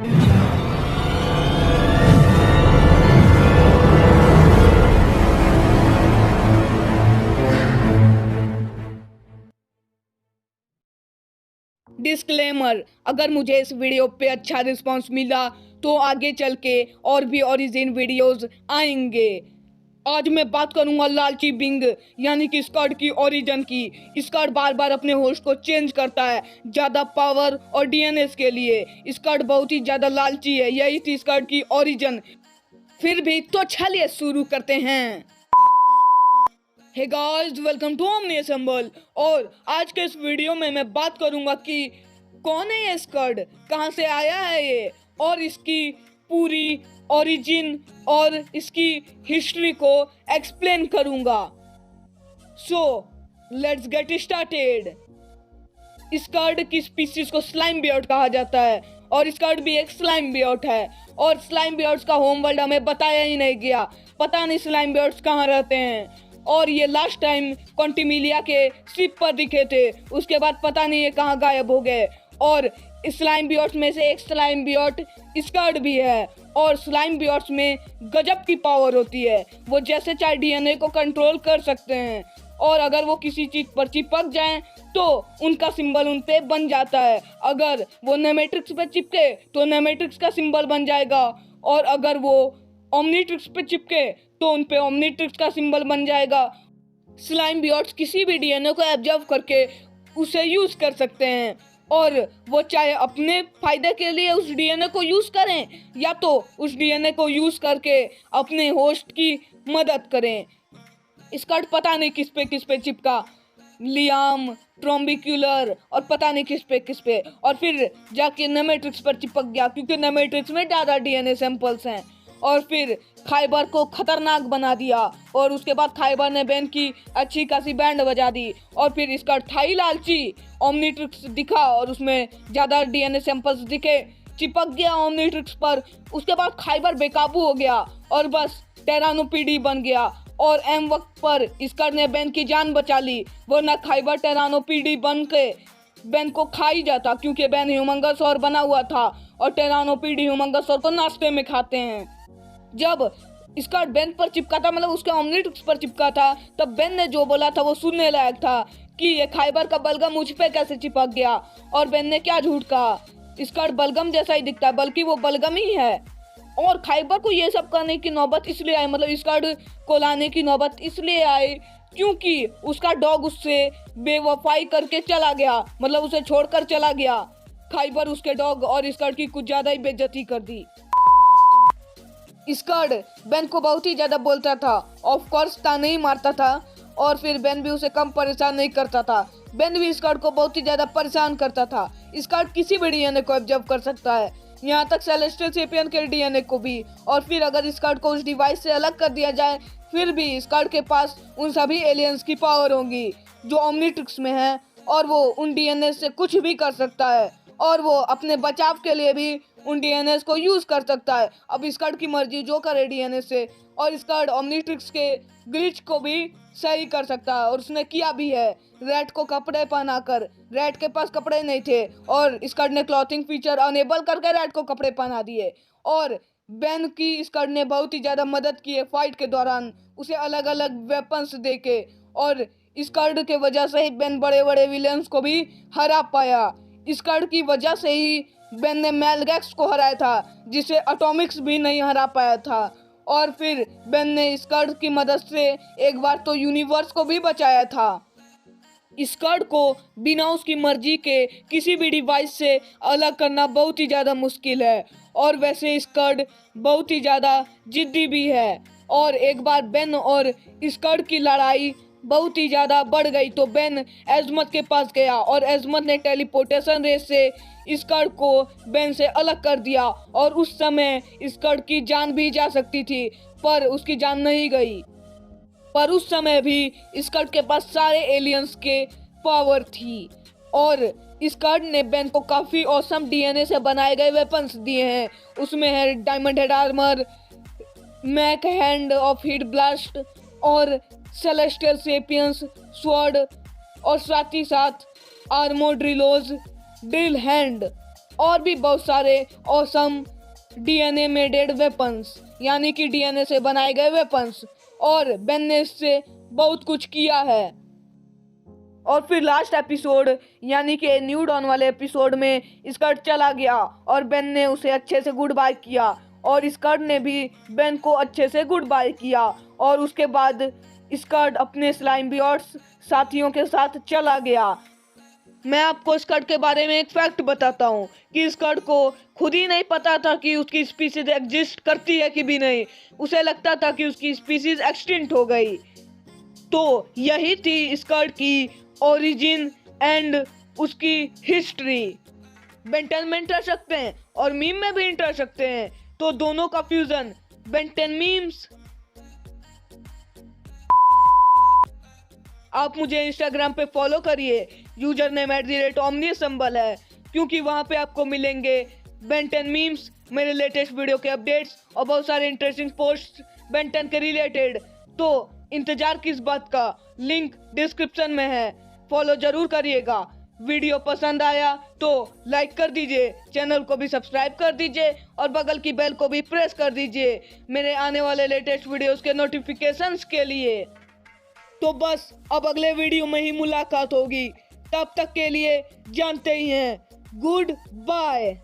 Disclaimer, अगर मुझे इस वीडियो पे अच्छा रिस्पांस मिला तो आगे चल के और भी ओरिजिन वीडियोस आएंगे। आज मैं बात करूंगा लालची बिंग यानी कि स्कॉट की ओरिजिन की। स्कॉट बार बार अपने होस्ट को चेंज करता है ज्यादा पावर और डीएनएस के लिए। स्कॉट बहुत ही ज्यादा लालची है, यही थी स्कॉट की ओरिजिन। फिर भी तो चलिए शुरू करते हैं। Hey guys, welcome to Omni Assemble. और आज के इस वीडियो में मैं बात करूंगा कि कौन है ये स्कॉट, कहां से आया है ये, और इसकी पूरी ओरिजिन और इसकी हिस्ट्री को एक्सप्लेन करूंगा। So let's get started. Scott की स्पीसीज को स्लाइम बियर्ड कहा जाता है और स्कॉट भी एक स्लाइम बियर्ड है। और स्लाइम बियर्ड्स का होम वर्ल्ड हमें बताया ही नहीं गया, पता नहीं स्लाइम बियर्ड्स कहाँ रहते हैं। और ये लास्ट टाइम क्वांटिमिलिया के शिप पर दिखे थे, उसके बाद पता नहीं ये कहाँ गायब हो गए। और स्लाइम बियर्ड्स में से एक स्लाइम बियर्ड स्कॉट भी है। और स्लाइम बियर्ड्स में गजब की पावर होती है, वो जैसे चाहे डीएनए को कंट्रोल कर सकते हैं। और अगर वो किसी चीज पर चिपक जाएं तो उनका सिंबल उन पे बन जाता है। अगर वो नेमेट्रिक्स पे चिपके तो नेमेट्रिक्स का सिंबल बन जाएगा, और अगर वो ओमनीट्रिक्स पे चिपके तो उन पे ओमनीट्रिक्स का सिंबल बन जाएगा। स्लाइम बियर्ड्स किसी भी डीएनए को ऑब्जर्व करके उसे यूज कर सकते हैं, और वो चाहे अपने फायदे के लिए उस डीएनए को यूज करें या तो उस डीएनए को यूज करके अपने होस्ट की मदद करें। स्कॉट पता नहीं किस पे चिपका, लियाम, ट्रोम्बिक्यूलर और पता नहीं किस पे, और फिर जाके नेमेट्रिक्स पर चिपक गया क्योंकि नेमेट्रिक्स में ज़्यादा डीएनए सैंपल्स हैं। और फिर खाइबर को खतरनाक बना दिया, और उसके बाद खाइबर ने बैन की अच्छी खासी बैंड बजा दी। और फिर स्कॉट था ही लालची, ओमनीट्रिक्स दिखा और उसमें ज़्यादा डीएनए सैंपल्स दिखे, चिपक गया ओमनीट्रिक्स पर। उसके बाद खाइबर बेकाबू हो गया और बस टेरानोपीडी बन गया। और एम वक्त पर स्कॉट ने बैन की जान बचा ली, वरना खाइबर टेरानोपीडी बन के बैन को खा ही जाता, क्योंकि बैन ह्यूमंगसौर बना हुआ था और टेरानोपीडी ह्यूमंगसौर को नाश्ते में खाते हैं। जब स्कॉट बैन पर चिपका था, मतलब उसके ओमनीट्रिक्स पर चिपका था, तब बैन ने जो बोला था वो सुनने लायक था कि ये खाइबर का बलगम मुझ पे कैसे चिपक गया। और बैन ने क्या झूठ कहा, स्कॉट बलगम जैसा ही दिखता है, बल्कि वो बलगम ही है। और खाइबर को ये सब करने की नौबत इसलिए आई, मतलब स्कॉट को लाने की नौबत इसलिए आई क्योंकि उसका डॉग उससे बेवफाई करके चला गया, मतलब उसे छोड़कर चला गया। खाइबर उसके डॉग और स्कॉट की कुछ ज्यादा ही बेइज्जती कर दी। स्कॉट बैन को बहुत ही ज्यादा बोलता था, ऑफ कोर्स ताने ही मारता था, और फिर बैन भी उसे कम परेशान नहीं करता था। बैन भी स्कॉट को बहुत ही ज्यादा परेशान करता था। स्कॉट किसी भी डीएनए को ऑब्जर्व कर सकता है, यहाँ तक सेलेस्टियल सेपियन के डीएनए को भी। और फिर अगर स्कॉट को उस डिवाइस से अलग कर दिया जाए, फिर भी स्कॉट के पास उन सभी एलियंस की पावर होगी जो ओमनीट्रिक्स में है, और वो उन डीएनए से कुछ भी कर सकता है, और वो अपने बचाव के लिए भी उन डीएनए को यूज कर सकता है। अब स्कॉट की मर्जी जो करे डीएनए से, और स्कॉट ओमनीट्रिक्स के ग्लिच को भी सही कर सकता है, और उसने किया भी है रैट को कपड़े पहनाकर। रैट के पास कपड़े नहीं थे और स्कॉट ने क्लॉथिंग फीचर अनेबल करके रैट को कपड़े पहना दिए। और बैन की स्कॉट ने बहुत ही ज्यादा मदद की है फाइट के दौरान, उसे अलग अलग वेपन्स देके। और स्कॉट के वजह से ही बैन बड़े बड़े विलेंस को भी हरा पाया। स्कॉट की वजह से ही बैन ने मैलगैक्स को हराया था, जिसे एटॉमिक्स भी नहीं हरा पाया था। और फिर बैन ने स्कॉट की मदद से एक बार तो यूनिवर्स को भी बचाया था। स्कॉट को बिना उसकी मर्जी के किसी भी डिवाइस से अलग करना बहुत ही ज़्यादा मुश्किल है, और वैसे स्कॉट बहुत ही ज़्यादा जिद्दी भी है। और एक बार बैन और स्कॉट की लड़ाई बहुत ही ज़्यादा बढ़ गई तो बैन एजमत के पास गया, और एजमत ने टेलीपोर्टेशन रेस से स्कॉट को बैन से अलग कर दिया। और उस समय स्कॉट की जान भी जा सकती थी, पर उसकी जान नहीं गई। पर उस समय भी स्कॉट के पास सारे एलियंस के पावर थी, और स्कॉट ने बैन को काफ़ी औसम डीएनए से बनाए गए वेपन्स दिए हैं। उसमें है diamond head armour, mac hand of heat blast, और सेलेस्टियल सेपियंस स्वॉर्ड, और साथ ही साथ आर्मो ड्रिलोज ड्रिल हैंड। और भी बहुत सारे ऑसम डीएनए मेडेड वेपन्स यानी कि डीएनए से बनाए गए वेपन्स, और बेन ने इससे बहुत कुछ किया है। और फिर लास्ट एपिसोड यानी कि न्यू डॉन वाले एपिसोड में स्कर्ट चला गया और बेन ने उसे अच्छे से गुड बाय किया, और स्कर्ट ने भी बेन को अच्छे से गुड बाय किया, और उसके बाद स्कर्ट अपने स्लाइम बियॉर्ड्स साथियों के साथ चला गया। मैं आपको स्कर्ट के बारे में एक फैक्ट बताता हूँ कि स्कर्ट को खुद ही नहीं पता था कि उसकी स्पीसीज एग्जिस्ट करती है कि भी नहीं। उसे लगता था कि उसकी स्पीसीज एक्सटिंक्ट हो गई। तो यही थी स्कर्ट की ओरिजिन एंड उसकी हिस्ट्री। बेंटन में इंटरेस्ट रखते हैं और मीम में भी इंटरेस्ट रखते हैं, तो दोनों का फ्यूजन बेंटन मीम्स। आप मुझे इंस्टाग्राम पे फॉलो करिए, यूजर नेम @omnisymbol है, क्योंकि वहाँ पे आपको मिलेंगे बेंटन मीम्स, मेरे लेटेस्ट वीडियो के अपडेट्स और बहुत सारे इंटरेस्टिंग पोस्ट बेंटन के रिलेटेड। तो इंतजार किस बात का, लिंक डिस्क्रिप्शन में है, फॉलो जरूर करिएगा। वीडियो पसंद आया तो लाइक कर दीजिए, चैनल को भी सब्सक्राइब कर दीजिए और बगल की बेल को भी प्रेस कर दीजिए मेरे आने वाले लेटेस्ट वीडियोस के नोटिफिकेशंस के लिए। तो बस अब अगले वीडियो में ही मुलाकात होगी, तब तक के लिए जानते ही हैं, गुड बाय।